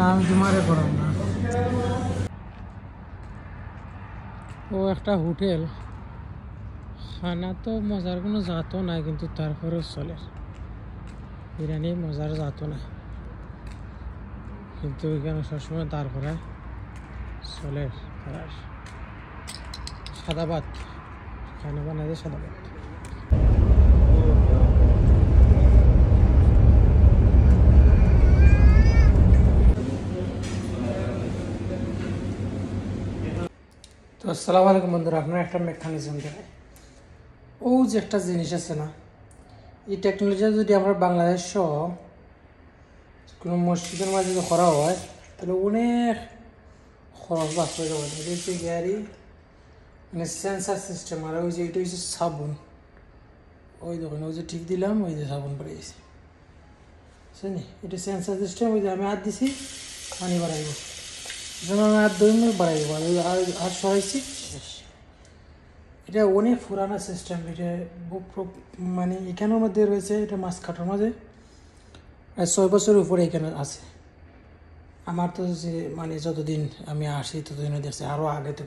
না আমি তোমারে পড়াম না। ও একটা হোটেল, খানা তো মজার কোনো জাতও নাই, কিন্তু তারপরেও চলে। বিরিয়ানি মজার জাতও নাই, কিন্তু এখানে সবসময় দাঁড় করায় চলে। সাদা ভাত খানা বানাই দেয়, সাদা ভাত। তো আসসালামু আলাইকুম বন্ধুরা, আপনার একটা মেকানিজম দেখায়। ও যে একটা জিনিস আছে না, এই টেকনোলজি যদি আমরা বাংলাদেশ সহ কোনো মসজিদের মাঝে যদি করা হয় তাহলে অনেক খরচ বাঁচ হয়ে যাবে। এটা হচ্ছে গাড়ি মানে সেন্সার সিস্টেম, আর ওই যে এটা হচ্ছে সাবুন। ওই দেখুন, ওই যে ঠিক দিলাম, ওই যে সাবুন পড়ে গেছে, বুঝছেন? এটা সেন্সার সিস্টেম। ওই যে আমি হাত দিছি, পানি বাড়াইব, যেমন আমি হাত ধরে বাড়াইব, আর হাত সরাইছি, শেষ। এটা অনেক পুরানো সিস্টেম। এটা মানে এখানের মধ্যে রয়েছে, এটা মাছ কাটার মাঝে 6 বছরের উপরে এখানে আছে। আমার তো যে মানে যতদিন আমি আসি ততদিনও দেখছি, আরও আগে তো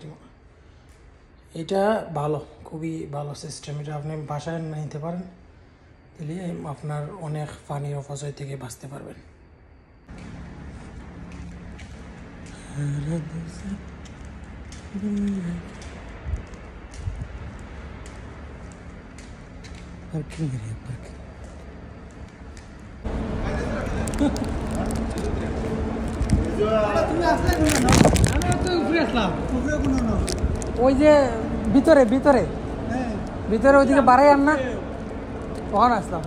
এটা ভালো, খুবই ভালো সিস্টেম। এটা আপনি বাসায় নিতে পারেন, তাহলে আপনার অনেক পানির অপচয় থেকে বাঁচতে পারবেন। Parking area, parking. ওই যে ভিতরে ভিতরে ভিতরে ওইদিকে বাড়াই আন না, কখন আসলাম?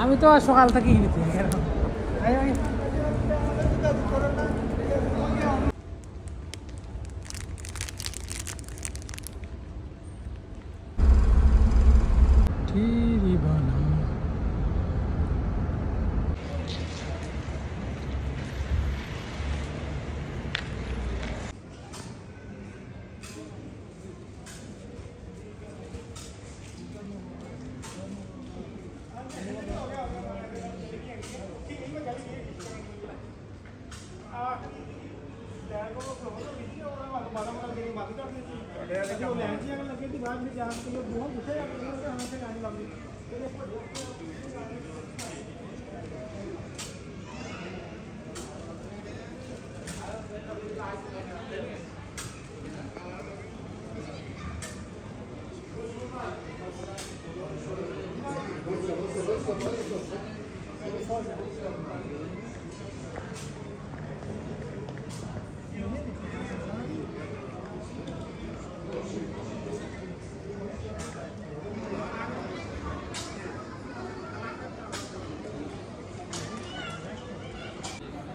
আমি তো সকাল থেকে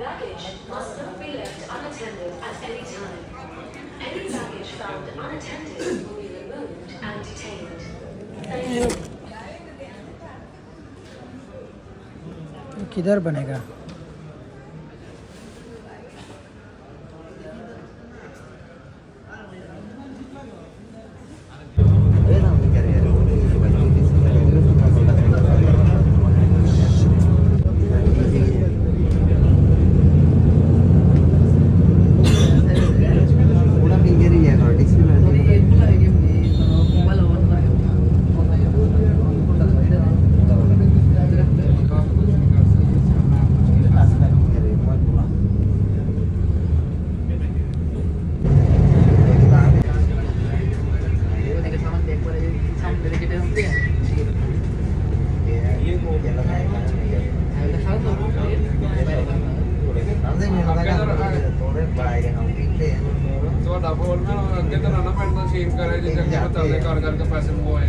Baggage must not be left unattended at any time. Any baggage found unattended will be removed and detained. Thank you. किधर बनेगा? ਤੁਹਾਡਾ ਫੋਨ ਨਾ ਅੱਗੇ ਤਾਂ ਨਾ ਪੈਂਦਾ ਸੀਨ ਕਰੇ ਜੇ ਚੱਲ ਕੇ ਕਰ ਕਰਕੇ ਪੈਸੇ ਮੋਏ